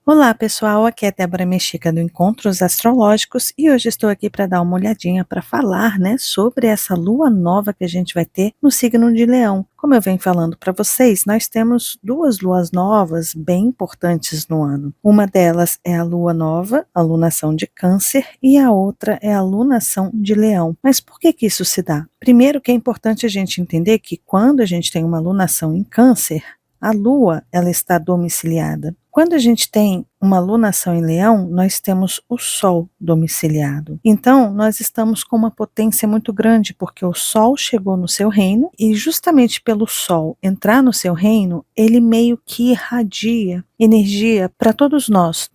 Olá pessoal, aqui é Débora Mexica do Encontros Astrológicos e hoje estou aqui para dar uma olhadinha para falar, sobre essa lua nova que a gente vai ter no signo de Leão. Como eu venho falando para vocês, nós temos duas luas novas bem importantes no ano. Uma delas é a lua nova, a lunação de Câncer, e a outra é a lunação de Leão. Mas por que isso se dá? Primeiro que é importante a gente entender que quando a gente tem uma lunação em Câncer, a lua ela está domiciliada. Quando a gente tem uma lunação em Leão, nós temos o Sol domiciliado. Então, nós estamos com uma potência muito grande, porque o Sol chegou no seu reino e justamente pelo Sol entrar no seu reino, ele meio que irradia energia para todos nós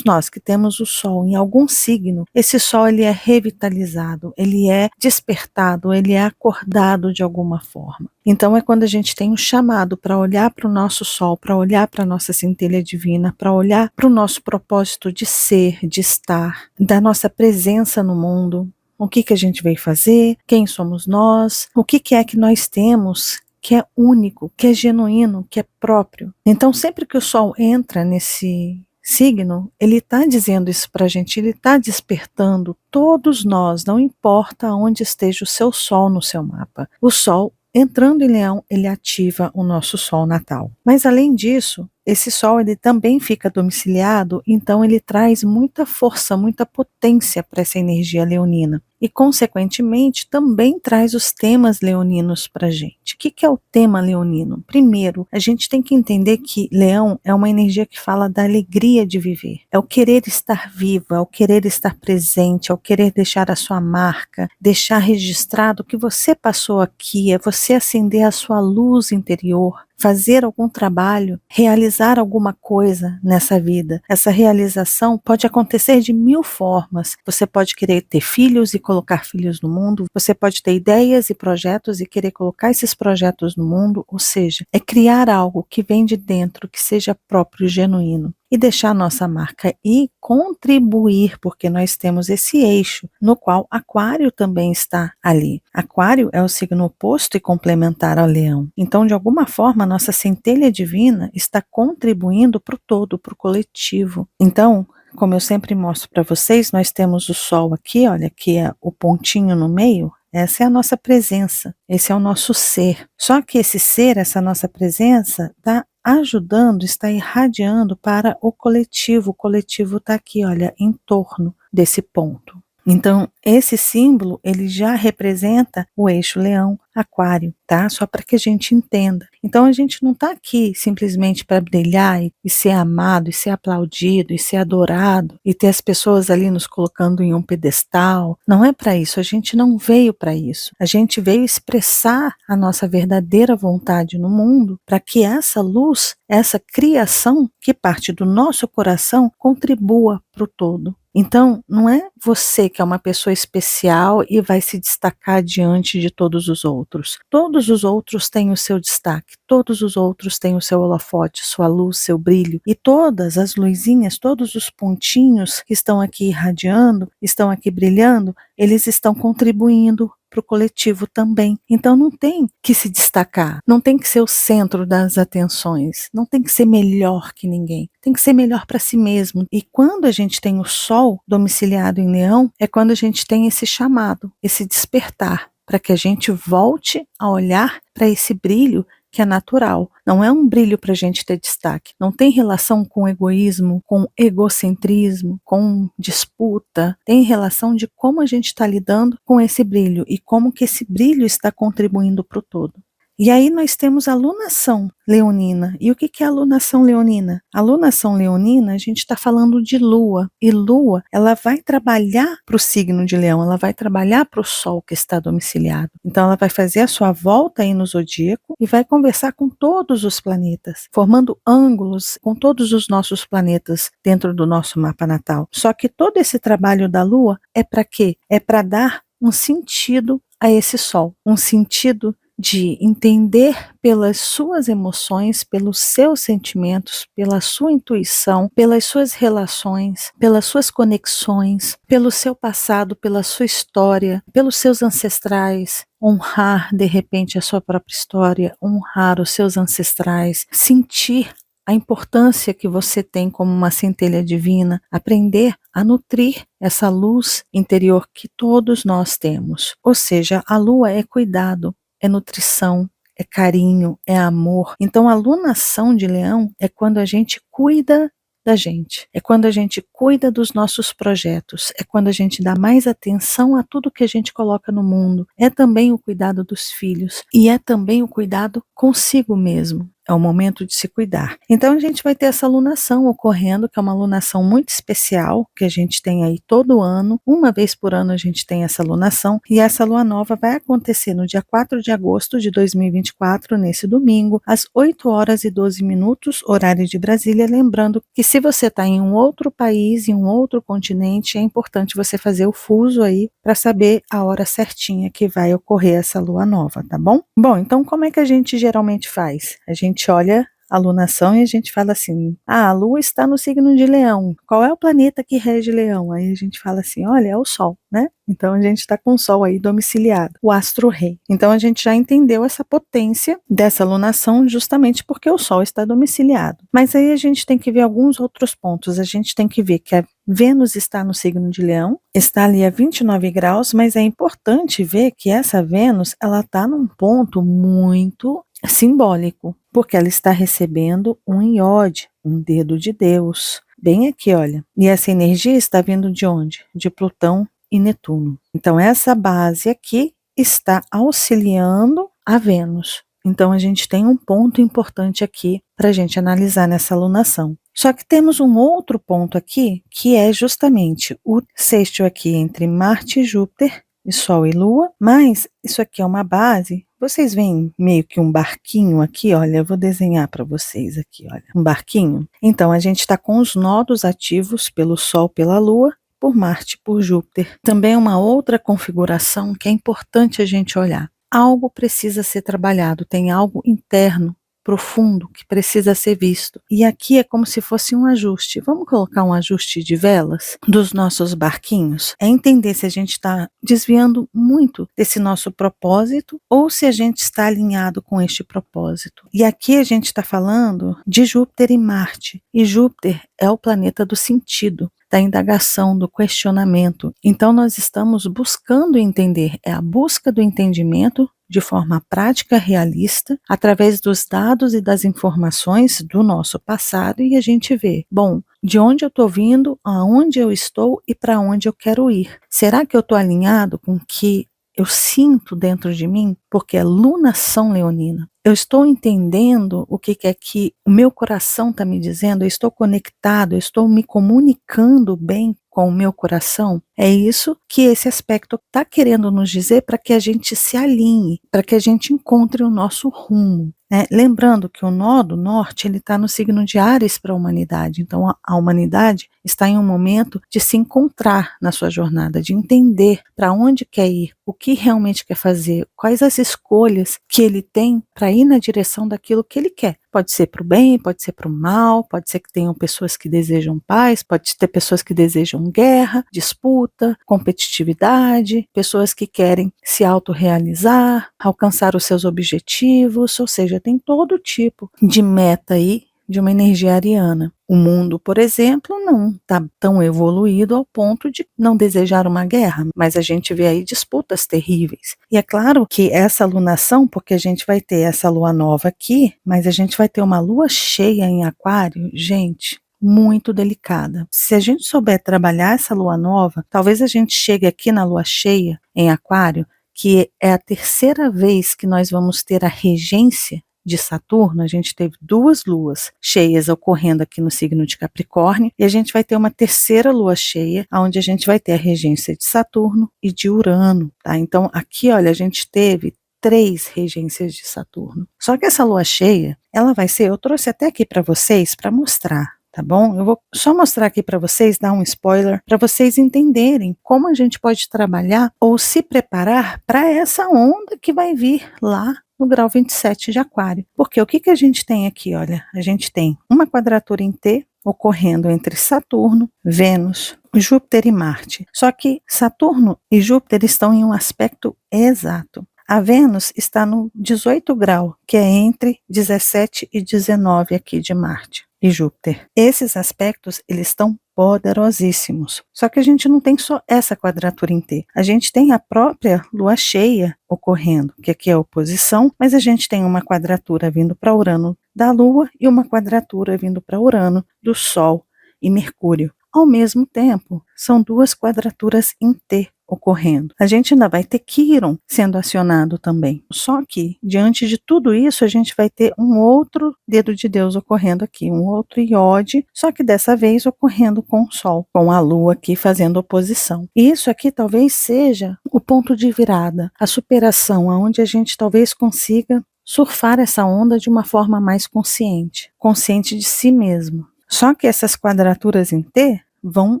que temos o Sol em algum signo. Esse Sol ele é revitalizado, ele é despertado, ele é acordado de alguma forma. Então é quando a gente tem um chamado para olhar para o nosso Sol, para olhar para a nossa centelha divina, para olhar para o nosso propósito de ser, de estar, da nossa presença no mundo. O que a gente veio fazer, quem somos nós, o que é que nós temos que é único, que é genuíno, que é próprio. Então sempre que o Sol entra nesse signo, ele está dizendo isso para a gente, ele está despertando todos nós, não importa onde esteja o seu Sol no seu mapa. O Sol entrando em Leão, ele ativa o nosso Sol natal. Mas além disso, esse Sol ele também fica domiciliado, então ele traz muita força, muita potência para essa energia leonina. E, consequentemente, também traz os temas leoninos para a gente. O que é o tema leonino? Primeiro, a gente tem que entender que Leão é uma energia que fala da alegria de viver. É o querer estar vivo, é o querer estar presente, é o querer deixar a sua marca, deixar registrado o que você passou aqui, é você acender a sua luz interior, fazer algum trabalho, realizar alguma coisa nessa vida. Essa realização pode acontecer de 1000 formas. Você pode querer ter filhos e colocar filhos no mundo, você pode ter ideias e projetos e querer colocar esses projetos no mundo, ou seja, é criar algo que vem de dentro, que seja próprio e genuíno. E deixar nossa marca e contribuir, porque nós temos esse eixo, no qual Aquário também está ali. Aquário é o signo oposto e complementar ao Leão. Então, de alguma forma, a nossa centelha divina está contribuindo para o todo, para o coletivo. Então, como eu sempre mostro para vocês, nós temos o Sol aqui, olha, que é o pontinho no meio. Essa é a nossa presença, esse é o nosso ser. Só que esse ser, essa nossa presença, está ajudando, está irradiando para o coletivo. O coletivo está aqui, olha, em torno desse ponto. Então, esse símbolo, ele já representa o eixo Leão, Aquário, tá? Só para que a gente entenda. Então, a gente não está aqui simplesmente para brilhar e ser amado, e ser aplaudido, e ser adorado, e ter as pessoas ali nos colocando em um pedestal. Não é para isso, a gente não veio para isso. A gente veio expressar a nossa verdadeira vontade no mundo para que essa luz, essa criação que parte do nosso coração, contribua para o todo. Então, não é você que é uma pessoa especial e vai se destacar diante de todos os outros. Todos os outros têm o seu destaque, todos os outros têm o seu holofote, sua luz, seu brilho. E todas as luzinhas, todos os pontinhos que estão aqui irradiando, estão aqui brilhando, eles estão contribuindo para o coletivo também. Então não tem que se destacar, não tem que ser o centro das atenções, não tem que ser melhor que ninguém, tem que ser melhor para si mesmo. E quando a gente tem o Sol domiciliado em Leão, é quando a gente tem esse chamado, esse despertar, para que a gente volte a olhar para esse brilho que é natural. Não é um brilho para a gente ter destaque. Não tem relação com egoísmo, com egocentrismo, com disputa. Tem relação de como a gente está lidando com esse brilho e como que esse brilho está contribuindo para o todo. E aí nós temos a lunação leonina. E o que é a lunação leonina? A lunação leonina, a gente está falando de lua. E lua, ela vai trabalhar para o signo de Leão, ela vai trabalhar para o Sol que está domiciliado. Então ela vai fazer a sua volta aí no zodíaco e vai conversar com todos os planetas, formando ângulos com todos os nossos planetas dentro do nosso mapa natal. Só que todo esse trabalho da lua é para quê? É para dar um sentido a esse Sol, um sentido de entender pelas suas emoções, pelos seus sentimentos, pela sua intuição, pelas suas relações, pelas suas conexões, pelo seu passado, pela sua história, pelos seus ancestrais. Honrar, de repente, a sua própria história, honrar os seus ancestrais, sentir a importância que você tem como uma centelha divina, aprender a nutrir essa luz interior que todos nós temos. Ou seja, a lua é cuidado, é nutrição, é carinho, é amor. Então a lunação de Leão é quando a gente cuida da gente, é quando a gente cuida dos nossos projetos, é quando a gente dá mais atenção a tudo que a gente coloca no mundo, é também o cuidado dos filhos e é também o cuidado consigo mesmo. É o momento de se cuidar. Então a gente vai ter essa lunação ocorrendo, que é uma lunação muito especial, que a gente tem aí todo ano. Uma vez por ano a gente tem essa lunação, e essa lua nova vai acontecer no dia 4 de agosto de 2024, nesse domingo, às 8 horas e 12 minutos, horário de Brasília. Lembrando que se você está em um outro país, em um outro continente, é importante você fazer o fuso aí para saber a hora certinha que vai ocorrer essa lua nova, tá bom? Bom, então como é que a gente geralmente faz? A gente olha a lunação e a gente fala assim, a lua está no signo de Leão, qual é o planeta que rege Leão? Aí a gente fala assim, olha, é o Sol, né? Então a gente está com o Sol aí domiciliado, o astro rei. Então a gente já entendeu essa potência dessa lunação justamente porque o Sol está domiciliado. Mas aí a gente tem que ver alguns outros pontos. A gente tem que ver que a Vênus está no signo de Leão, está ali a 29 graus, mas é importante ver que essa Vênus, ela está num ponto muito simbólico, porque ela está recebendo um iode, um dedo de Deus, bem aqui, olha. E essa energia está vindo de onde? De Plutão e Netuno. Então essa base aqui está auxiliando a Vênus. Então a gente tem um ponto importante aqui para a gente analisar nessa alunação. Só que temos um outro ponto aqui, que é justamente o sextil aqui entre Marte e Júpiter, e Sol e Lua, mas isso aqui é uma base. Vocês veem meio que um barquinho aqui, olha, eu vou desenhar para vocês aqui, olha, um barquinho. Então a gente está com os nodos ativos pelo Sol, pela Lua, por Marte, por Júpiter. Também uma outra configuração que é importante a gente olhar. Algo precisa ser trabalhado, tem algo interno, profundo, que precisa ser visto. E aqui é como se fosse um ajuste. Vamos colocar um ajuste de velas dos nossos barquinhos? É entender se a gente está desviando muito desse nosso propósito ou se a gente está alinhado com este propósito. E aqui a gente está falando de Júpiter e Marte. E Júpiter é o planeta do sentido, da indagação, do questionamento. Então nós estamos buscando entender, é a busca do entendimento de forma prática, realista, através dos dados e das informações do nosso passado, e a gente vê, bom, de onde eu estou vindo, aonde eu estou e para onde eu quero ir. Será que eu estou alinhado com o que eu sinto dentro de mim? Porque é lunação leonina. Eu estou entendendo o que é que o meu coração está me dizendo, eu estou conectado, eu estou me comunicando bem com o meu coração. É isso que esse aspecto está querendo nos dizer para que a gente se alinhe, para que a gente encontre o nosso rumo. Né? Lembrando que o nó do norte está no signo de Áries para a humanidade. Então a humanidade está em um momento de se encontrar na sua jornada, de entender para onde quer ir, o que realmente quer fazer, quais as escolhas que ele tem para ir na direção daquilo que ele quer. Pode ser para o bem, pode ser para o mal, pode ser que tenham pessoas que desejam paz, pode ter pessoas que desejam guerra, disputa, competitividade, pessoas que querem se autorrealizar, alcançar os seus objetivos, ou seja, tem todo tipo de meta aí de uma energia ariana. O mundo, por exemplo, não está tão evoluído ao ponto de não desejar uma guerra, mas a gente vê aí disputas terríveis. E é claro que essa lunação, porque a gente vai ter essa lua nova aqui, mas a gente vai ter uma lua cheia em Aquário, gente, muito delicada. Se a gente souber trabalhar essa lua nova, talvez a gente chegue aqui na lua cheia em Aquário, que é a terceira vez que nós vamos ter a regência de Saturno. A gente teve 2 luas cheias ocorrendo aqui no signo de Capricórnio, e a gente vai ter uma terceira lua cheia, onde a gente vai ter a regência de Saturno e de Urano, tá? Então aqui, olha, a gente teve 3 regências de Saturno. Só que essa lua cheia, ela vai ser, eu trouxe até aqui para vocês, para mostrar, tá bom? Eu vou só mostrar aqui para vocês, dar um spoiler, para vocês entenderem como a gente pode trabalhar ou se preparar para essa onda que vai vir lá no grau 27 de Aquário. Porque o que a gente tem aqui, olha, a gente tem uma quadratura em T ocorrendo entre Saturno, Vênus, Júpiter e Marte. Só que Saturno e Júpiter estão em um aspecto exato. A Vênus está no 18 grau, que é entre 17 e 19 aqui de Marte e Júpiter. Esses aspectos, eles estão poderosíssimos. Só que a gente não tem só essa quadratura em T. A gente tem a própria lua cheia ocorrendo, que aqui é oposição, mas a gente tem uma quadratura vindo para Urano da Lua e uma quadratura vindo para Urano do Sol e Mercúrio. Ao mesmo tempo, são duas quadraturas em T ocorrendo. A gente ainda vai ter Quirón sendo acionado também. Só que, diante de tudo isso, a gente vai ter um outro dedo de Deus ocorrendo aqui, um outro iode, só que dessa vez ocorrendo com o Sol, com a Lua aqui fazendo oposição. E isso aqui talvez seja o ponto de virada, a superação, aonde a gente talvez consiga surfar essa onda de uma forma mais consciente, consciente de si mesmo. Só que essas quadraturas em T vão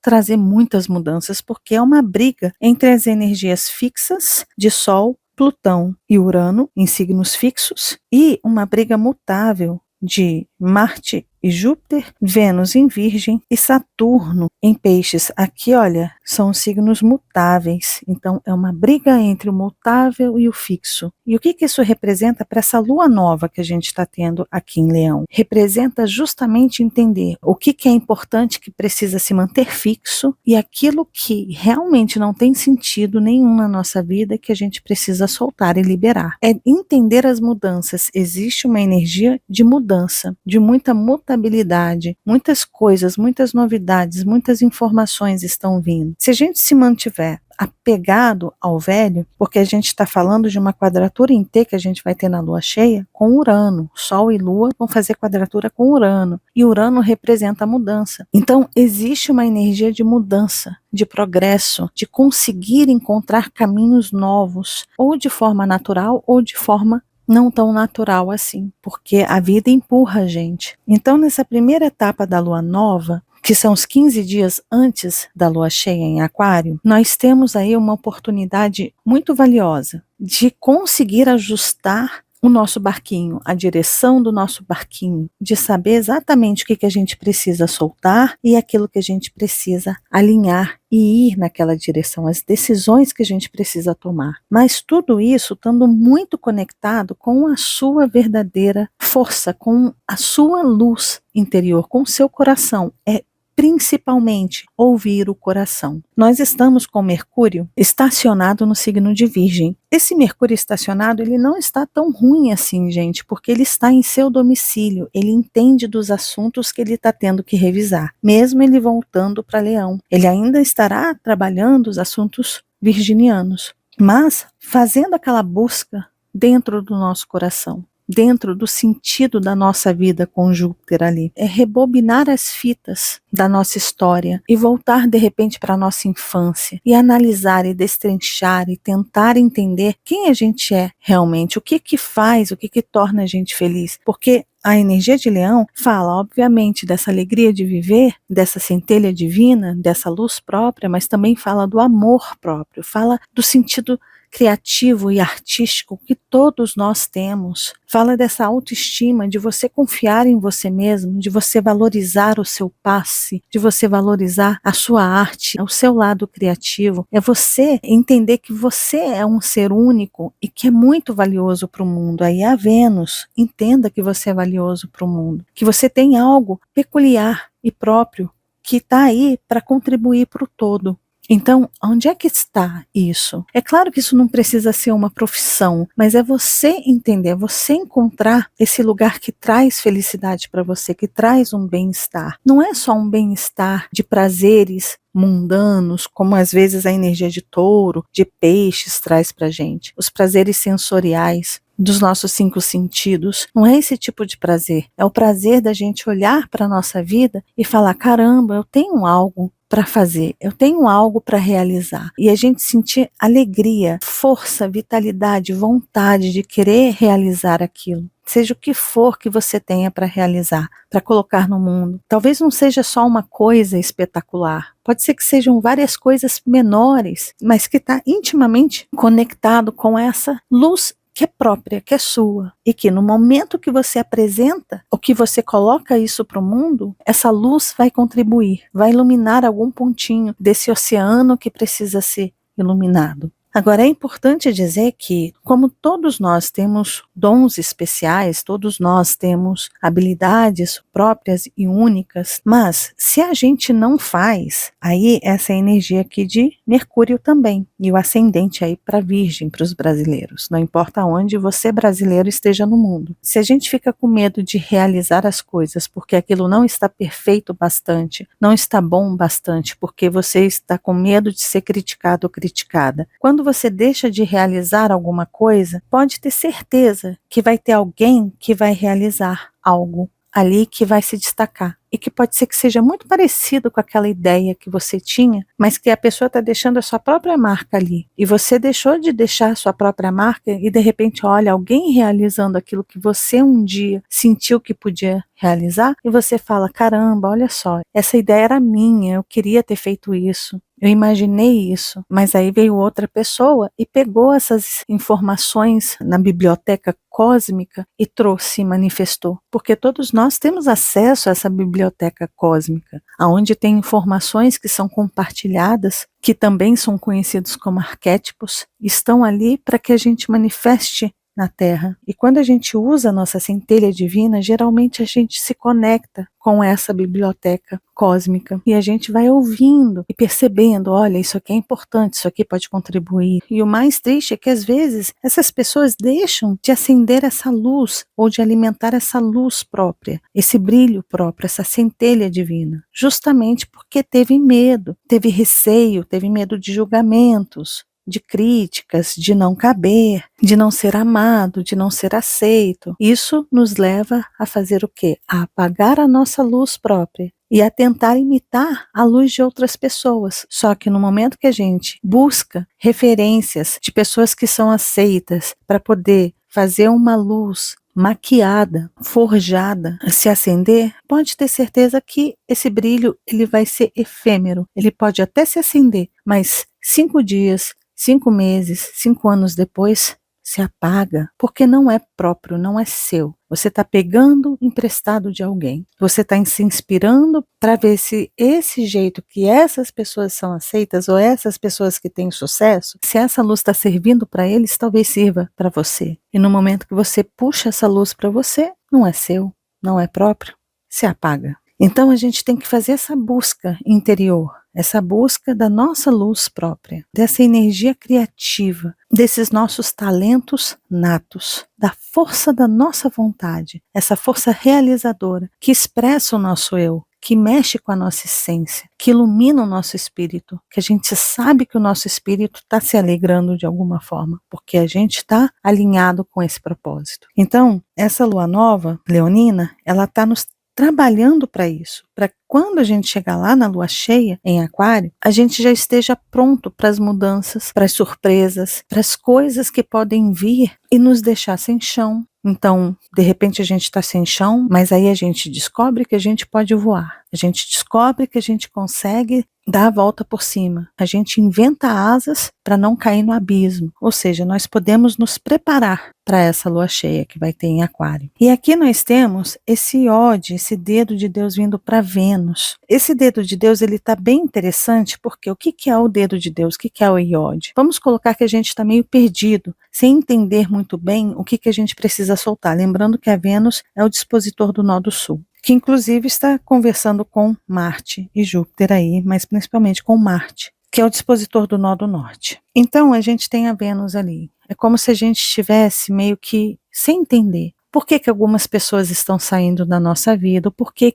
trazer muitas mudanças, porque é uma briga entre as energias fixas de Sol, Plutão e Urano, em signos fixos, e uma briga mutável de Marte e Júpiter, Vênus em Virgem e Saturno em Peixes. Aqui, olha, são signos mutáveis. Então, é uma briga entre o mutável e o fixo. E o que isso representa para essa lua nova que a gente está tendo aqui em Leão? Representa justamente entender o que é importante, que precisa se manter fixo, e aquilo que realmente não tem sentido nenhum na nossa vida, que a gente precisa soltar e liberar. É entender as mudanças. Existe uma energia de mudança, de muita mutabilidade, muitas coisas, muitas novidades, muitas informações estão vindo. Se a gente se mantiver apegado ao velho, porque a gente está falando de uma quadratura em T que a gente vai ter na lua cheia com Urano. Sol e Lua vão fazer quadratura com Urano, e Urano representa a mudança. Então existe uma energia de mudança, de progresso, de conseguir encontrar caminhos novos, ou de forma natural ou de forma não tão natural assim, porque a vida empurra a gente. Então, nessa primeira etapa da lua nova, que são os 15 dias antes da lua cheia em Aquário, nós temos aí uma oportunidade muito valiosa de conseguir ajustar o nosso barquinho, a direção do nosso barquinho, de saber exatamente o que a gente precisa soltar e aquilo que a gente precisa alinhar e ir naquela direção, as decisões que a gente precisa tomar. Mas tudo isso estando muito conectado com a sua verdadeira força, com a sua luz interior, com o seu coração. É principalmente ouvir o coração. Nós estamos com Mercúrio estacionado no signo de Virgem. Esse Mercúrio estacionado, ele não está tão ruim assim, gente, porque ele está em seu domicílio, ele entende dos assuntos que ele está tendo que revisar, mesmo ele voltando para Leão. Ele ainda estará trabalhando os assuntos virginianos, mas fazendo aquela busca dentro do nosso coração, dentro do sentido da nossa vida com Júpiter ali. É rebobinar as fitas da nossa história e voltar de repente para a nossa infância e analisar e destrinchar e tentar entender quem a gente é realmente, o que faz, o que torna a gente feliz. Porque a energia de Leão fala, obviamente, dessa alegria de viver, dessa centelha divina, dessa luz própria, mas também fala do amor próprio, fala do sentido criativo e artístico que todos nós temos. Fala dessa autoestima, de você confiar em você mesmo, de você valorizar o seu passe, de você valorizar a sua arte, o seu lado criativo. É você entender que você é um ser único e que é muito valioso para o mundo. Aí a Vênus, entenda que você é valioso para o mundo, que você tem algo peculiar e próprio que está aí para contribuir para o todo. Então, onde é que está isso? É claro que isso não precisa ser uma profissão, mas é você entender, é você encontrar esse lugar que traz felicidade para você, que traz um bem-estar. Não é só um bem-estar de prazeres mundanos, como às vezes a energia de touro, de peixes traz para gente. Os prazeres sensoriais dos nossos 5 sentidos. Não é esse tipo de prazer. É o prazer da gente olhar para a nossa vida e falar, caramba, eu tenho algo para fazer, eu tenho algo para realizar. E a gente sentir alegria, força, vitalidade, vontade de querer realizar aquilo. Seja o que for que você tenha para realizar, para colocar no mundo. Talvez não seja só uma coisa espetacular. Pode ser que sejam várias coisas menores, mas que está intimamente conectado com essa luz que é própria, que é sua, e que no momento que você apresenta, ou que você coloca isso para o mundo, essa luz vai contribuir, vai iluminar algum pontinho desse oceano que precisa ser iluminado. Agora, é importante dizer que, como todos nós temos dons especiais, todos nós temos habilidades próprias e únicas, mas se a gente não faz, aí essa é a energia aqui de Mercúrio também, e o ascendente aí para Virgem, para os brasileiros, não importa onde você brasileiro esteja no mundo. Se a gente fica com medo de realizar as coisas porque aquilo não está perfeito bastante, não está bom bastante, porque você está com medo de ser criticado ou criticada, quando você deixa de realizar alguma coisa, pode ter certeza que vai ter alguém que vai realizar algo ali que vai se destacar e que pode ser que seja muito parecido com aquela ideia que você tinha, mas que a pessoa está deixando a sua própria marca ali e você deixou de deixar a sua própria marca e de repente olha alguém realizando aquilo que você um dia sentiu que podia realizar e você fala, caramba, olha só, essa ideia era minha, eu queria ter feito isso. Eu imaginei isso, mas aí veio outra pessoa e pegou essas informações na biblioteca cósmica e trouxe e manifestou. Porque todos nós temos acesso a essa biblioteca cósmica, onde tem informações que são compartilhadas, que também são conhecidos como arquétipos, estão ali para que a gente manifeste na Terra. E quando a gente usa a nossa centelha divina, geralmente a gente se conecta com essa biblioteca cósmica e a gente vai ouvindo e percebendo, olha, isso aqui é importante, isso aqui pode contribuir. E o mais triste é que às vezes essas pessoas deixam de acender essa luz ou de alimentar essa luz própria, esse brilho próprio, essa centelha divina, justamente porque teve medo, teve receio, teve medo de julgamentos, de críticas, de não caber, de não ser amado, de não ser aceito. Isso nos leva a fazer o quê? A apagar a nossa luz própria e a tentar imitar a luz de outras pessoas. Só que no momento que a gente busca referências de pessoas que são aceitas para poder fazer uma luz maquiada, forjada, se acender, pode ter certeza que esse brilho ele vai ser efêmero. Ele pode até se acender, mas 5 dias, 5 meses, 5 anos depois, se apaga, porque não é próprio, não é seu. Você está pegando emprestado de alguém. Você está se inspirando para ver se esse jeito que essas pessoas são aceitas ou essas pessoas que têm sucesso, se essa luz está servindo para eles, talvez sirva para você. E no momento que você puxa essa luz para você, não é seu, não é próprio, se apaga. Então a gente tem que fazer essa busca interior, essa busca da nossa luz própria, dessa energia criativa, desses nossos talentos natos, da força da nossa vontade, essa força realizadora que expressa o nosso eu, que mexe com a nossa essência, que ilumina o nosso espírito, que a gente sabe que o nosso espírito está se alegrando de alguma forma, porque a gente está alinhado com esse propósito. Então, essa lua nova, leonina, ela está nos trabalhando para isso, para quando a gente chegar lá na lua cheia, em Aquário, a gente já esteja pronto para as mudanças, para as surpresas, para as coisas que podem vir e nos deixar sem chão. Então, de repente a gente está sem chão, mas aí a gente descobre que a gente pode voar. A gente descobre que a gente consegue dar a volta por cima. A gente inventa asas para não cair no abismo. Ou seja, nós podemos nos preparar para essa lua cheia que vai ter em Aquário. E aqui nós temos esse iode, esse dedo de Deus vindo para Vênus. Esse dedo de Deus ele está bem interessante porque o que é o dedo de Deus? O que é o iode? Vamos colocar que a gente está meio perdido, sem entender muito bem o que a gente precisa soltar. Lembrando que a Vênus é o dispositor do nó do sul, que inclusive está conversando com Marte e Júpiter aí, mas principalmente com Marte, que é o dispositor do nó do norte. Então a gente tem a Vênus ali. É como se a gente estivesse meio que sem entender por que algumas pessoas estão saindo da nossa vida, por que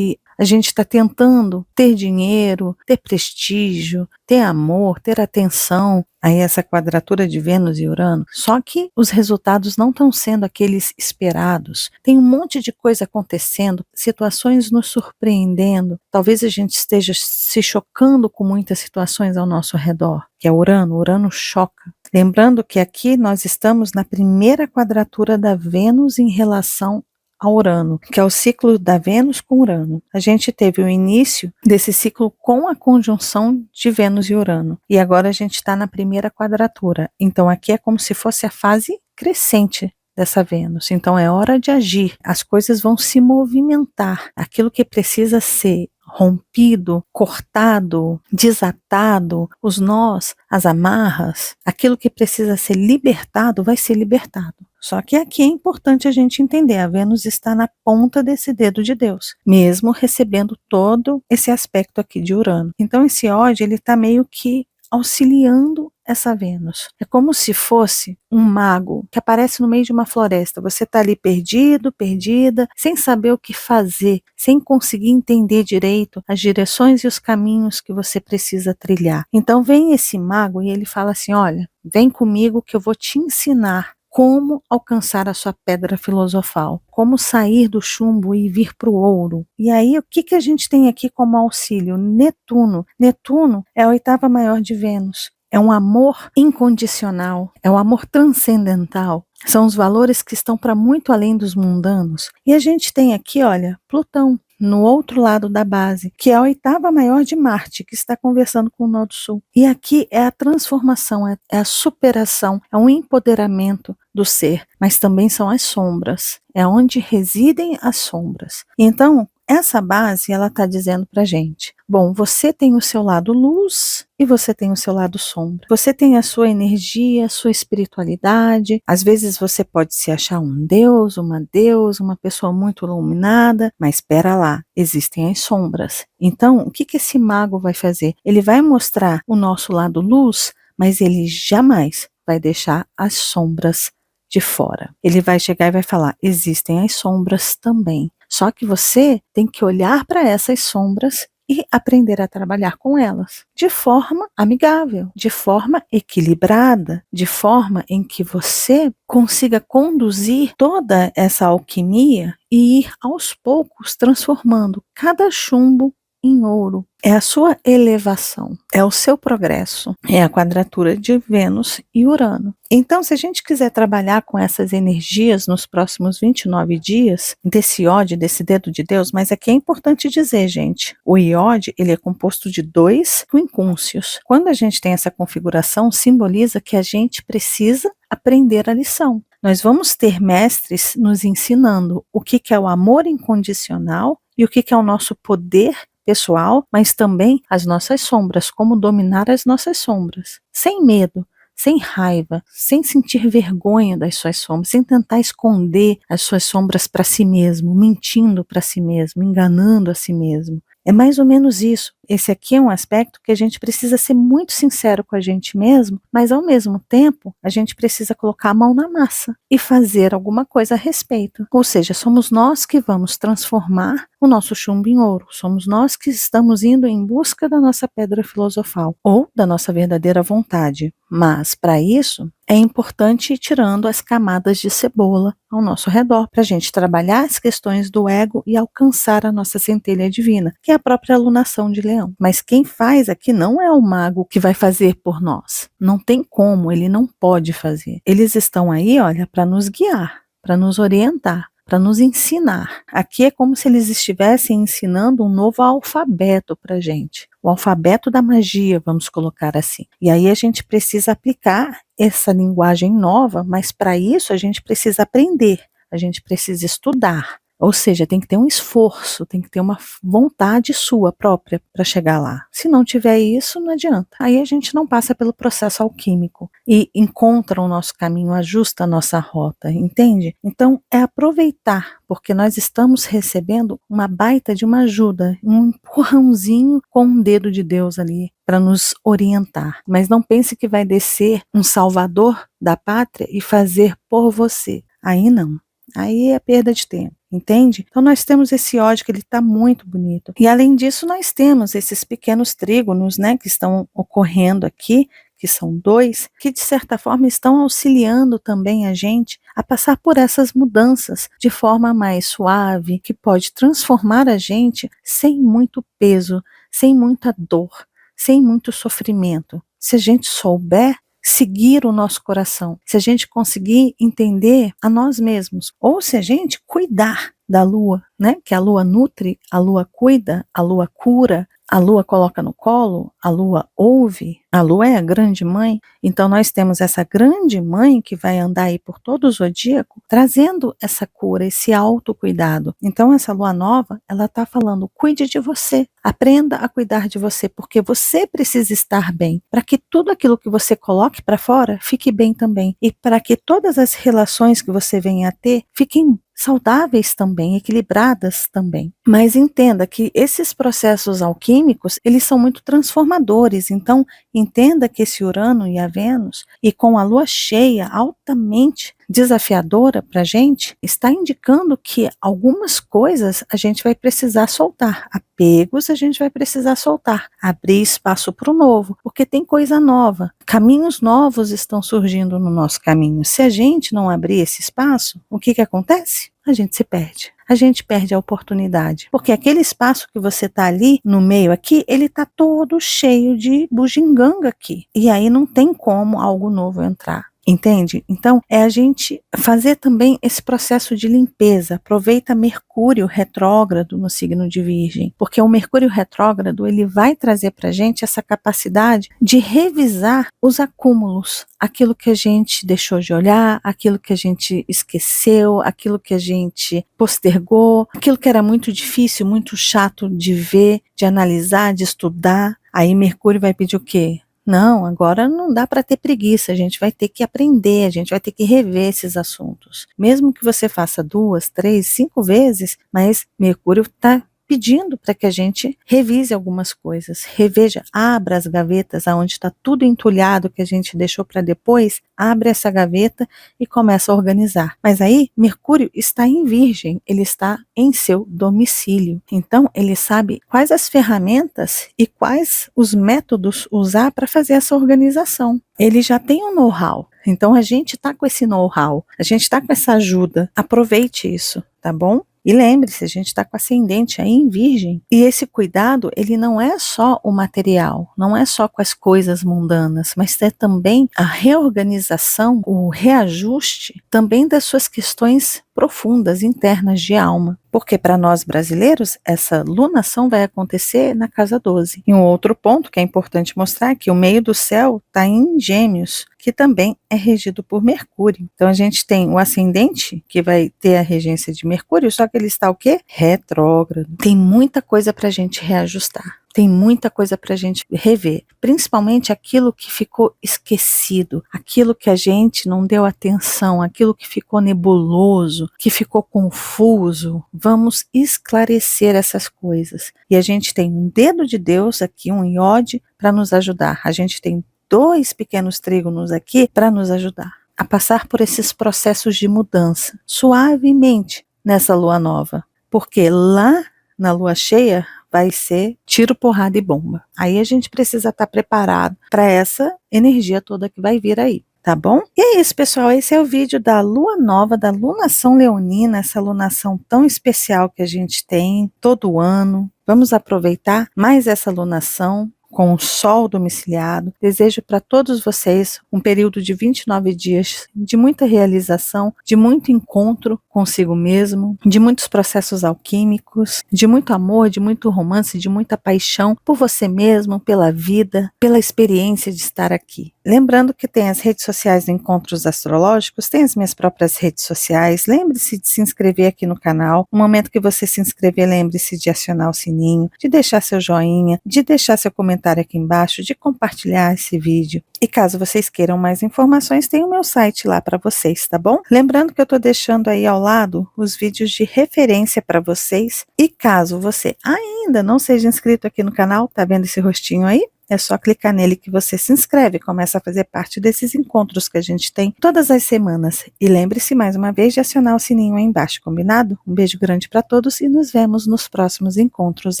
a gente está tentando ter dinheiro, ter prestígio, ter amor, ter atenção, aí essa quadratura de Vênus e Urano, só que os resultados não estão sendo aqueles esperados. Tem um monte de coisa acontecendo, situações nos surpreendendo, talvez a gente esteja se chocando com muitas situações ao nosso redor, que é Urano. Urano choca. Lembrando que aqui nós estamos na primeira quadratura da Vênus em relação a Urano, que é o ciclo da Vênus com Urano. A gente teve o início desse ciclo com a conjunção de Vênus e Urano. E agora a gente está na primeira quadratura. Então aqui é como se fosse a fase crescente dessa Vênus. Então é hora de agir. As coisas vão se movimentar. Aquilo que precisa ser rompido, cortado, desatado, os nós, as amarras, aquilo que precisa ser libertado vai ser libertado. Só que aqui é importante a gente entender, a Vênus está na ponta desse dedo de Deus, mesmo recebendo todo esse aspecto aqui de Urano. Então esse ódio, ele está meio que auxiliando essa Vênus. É como se fosse um mago que aparece no meio de uma floresta. Você está ali perdido, perdida, sem saber o que fazer, sem conseguir entender direito as direções e os caminhos que você precisa trilhar. Então vem esse mago e ele fala assim: olha, vem comigo que eu vou te ensinar como alcançar a sua pedra filosofal, como sair do chumbo e vir para o ouro. E aí, o que a gente tem aqui como auxílio? Netuno. Netuno é a oitava maior de Vênus. É um amor incondicional, é um amor transcendental. São os valores que estão para muito além dos mundanos. E a gente tem aqui, olha, Plutão, no outro lado da base, que é a oitava maior de Marte, que está conversando com o Nó do Sul. E aqui é a transformação, é a superação, é um empoderamento do ser, mas também são as sombras, é onde residem as sombras. Então, essa base, ela está dizendo para a gente, bom, você tem o seu lado luz e você tem o seu lado sombra. Você tem a sua energia, a sua espiritualidade. Às vezes você pode se achar um deus, uma pessoa muito iluminada, mas espera lá, existem as sombras. Então, o que esse mago vai fazer? Ele vai mostrar o nosso lado luz, mas ele jamais vai deixar as sombras de fora. Ele vai chegar e vai falar, existem as sombras também. Só que você tem que olhar para essas sombras e aprender a trabalhar com elas de forma amigável, de forma equilibrada, de forma em que você consiga conduzir toda essa alquimia e ir aos poucos transformando cada chumbo em ouro. É a sua elevação, é o seu progresso, é a quadratura de Vênus e Urano. Então, se a gente quiser trabalhar com essas energias nos próximos 29 dias, desse iode, desse dedo de Deus, mas aqui é importante dizer, gente, o iode, ele é composto de 2 quincúncios. Quando a gente tem essa configuração, simboliza que a gente precisa aprender a lição. Nós vamos ter mestres nos ensinando o que é o amor incondicional e o que é o nosso poder pessoal, mas também as nossas sombras, como dominar as nossas sombras, sem medo, sem raiva, sem sentir vergonha das suas sombras, sem tentar esconder as suas sombras para si mesmo, mentindo para si mesmo, enganando a si mesmo. É mais ou menos isso. Esse aqui é um aspecto que a gente precisa ser muito sincero com a gente mesmo, mas ao mesmo tempo a gente precisa colocar a mão na massa e fazer alguma coisa a respeito. Ou seja, somos nós que vamos transformar o nosso chumbo em ouro. Somos nós que estamos indo em busca da nossa pedra filosofal ou da nossa verdadeira vontade. Mas para isso é importante ir tirando as camadas de cebola ao nosso redor para a gente trabalhar as questões do ego e alcançar a nossa centelha divina, que é a própria alunação de Leão. Mas quem faz aqui não é o mago que vai fazer por nós. Não tem como, ele não pode fazer. Eles estão aí, olha, para nos guiar, para nos orientar, para nos ensinar. Aqui é como se eles estivessem ensinando um novo alfabeto para a gente. O alfabeto da magia, vamos colocar assim. E aí a gente precisa aplicar essa linguagem nova, mas para isso a gente precisa aprender, a gente precisa estudar. Ou seja, tem que ter um esforço, tem que ter uma vontade sua própria para chegar lá. Se não tiver isso, não adianta. Aí a gente não passa pelo processo alquímico e encontra o nosso caminho, ajusta a nossa rota, entende? Então é aproveitar, porque nós estamos recebendo uma baita de uma ajuda, um empurrãozinho com um dedo de Deus ali para nos orientar. Mas não pense que vai descer um salvador da pátria e fazer por você. Aí não. Aí é perda de tempo, entende? Então nós temos esse ódio que ele está muito bonito. E além disso nós temos esses pequenos trígonos, né, que estão ocorrendo aqui, que são 2, que de certa forma estão auxiliando também a gente a passar por essas mudanças de forma mais suave, que pode transformar a gente sem muito peso, sem muita dor, sem muito sofrimento. Se a gente souber seguir o nosso coração, se a gente conseguir entender a nós mesmos, ou se a gente cuidar da lua, né? Que a lua nutre, a lua cuida, a lua cura, a lua coloca no colo, a lua ouve, a lua é a grande mãe, então nós temos essa grande mãe que vai andar aí por todo o zodíaco, trazendo essa cura, esse autocuidado. Então essa lua nova, ela está falando, cuide de você, aprenda a cuidar de você, porque você precisa estar bem, para que tudo aquilo que você coloque para fora fique bem também, e para que todas as relações que você venha a ter fiquem saudáveis também, equilibradas também. Mas entenda que esses processos alquímicos, eles são muito transformadores, então entenda que esse Urano e a Vênus, e com a lua cheia altamente desafiadora para a gente, está indicando que algumas coisas a gente vai precisar soltar, apegos a gente vai precisar soltar, abrir espaço para o novo, porque tem coisa nova, caminhos novos estão surgindo no nosso caminho. Se a gente não abrir esse espaço, o que acontece? A gente se perde. A gente perde a oportunidade, porque aquele espaço que você está ali, no meio aqui, ele está todo cheio de bugiganga aqui, e aí não tem como algo novo entrar. Entende? Então, é a gente fazer também esse processo de limpeza. Aproveita Mercúrio retrógrado no signo de Virgem, porque o Mercúrio retrógrado, ele vai trazer para a gente essa capacidade de revisar os acúmulos, aquilo que a gente deixou de olhar, aquilo que a gente esqueceu, aquilo que a gente postergou, aquilo que era muito difícil, muito chato de ver, de analisar, de estudar. Aí Mercúrio vai pedir o quê? Não, agora não dá para ter preguiça, a gente vai ter que aprender, a gente vai ter que rever esses assuntos. Mesmo que você faça 2, 3, 5 vezes, mas Mercúrio está pedindo para que a gente revise algumas coisas, reveja, abra as gavetas aonde está tudo entulhado que a gente deixou para depois, abre essa gaveta e começa a organizar. Mas aí Mercúrio está em Virgem, ele está em seu domicílio, então ele sabe quais as ferramentas e quais os métodos usar para fazer essa organização. Ele já tem um know-how, então a gente está com esse know-how, a gente está com essa ajuda, aproveite isso, tá bom? E lembre-se, a gente está com ascendente aí em Virgem. E esse cuidado, ele não é só o material, não é só com as coisas mundanas, mas é também a reorganização, o reajuste também das suas questões profundas, internas de alma. Porque para nós brasileiros, essa lunação vai acontecer na casa 12. E um outro ponto que é importante mostrar é que o meio do céu está em Gêmeos, que também é regido por Mercúrio. Então a gente tem o ascendente, que vai ter a regência de Mercúrio, só que ele está o quê? Retrógrado. Tem muita coisa para a gente reajustar. Tem muita coisa para a gente rever, principalmente aquilo que ficou esquecido, aquilo que a gente não deu atenção, aquilo que ficou nebuloso, que ficou confuso. Vamos esclarecer essas coisas. E a gente tem um dedo de Deus aqui, um iode, para nos ajudar. A gente tem 2 pequenos trígonos aqui para nos ajudar a passar por esses processos de mudança, suavemente nessa lua nova. Porque lá na lua cheia, vai ser tiro, porrada e bomba. Aí a gente precisa estar preparado para essa energia toda que vai vir aí, tá bom? E é isso, pessoal, esse é o vídeo da lua nova, da lunação leonina, essa lunação tão especial que a gente tem todo ano. Vamos aproveitar mais essa lunação com o sol domiciliado. Desejo para todos vocês um período de 29 dias de muita realização, de muito encontro consigo mesmo, de muitos processos alquímicos, de muito amor, de muito romance, de muita paixão por você mesmo, pela vida, pela experiência de estar aqui. Lembrando que tem as redes sociais do Encontros Astrológicos, tem as minhas próprias redes sociais. Lembre-se de se inscrever aqui no canal. No momento que você se inscrever, lembre-se de acionar o sininho, de deixar seu joinha, de deixar seu comentário aqui embaixo, de compartilhar esse vídeo. E caso vocês queiram mais informações, tem o meu site lá para vocês, tá bom? Lembrando que eu estou deixando aí ao lado os vídeos de referência para vocês. E caso você ainda não seja inscrito aqui no canal, tá vendo esse rostinho aí? É só clicar nele que você se inscreve e começa a fazer parte desses encontros que a gente tem todas as semanas. E lembre-se mais uma vez de acionar o sininho aí embaixo, combinado? Um beijo grande para todos e nos vemos nos próximos encontros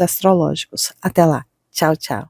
astrológicos. Até lá. Tchau, tchau.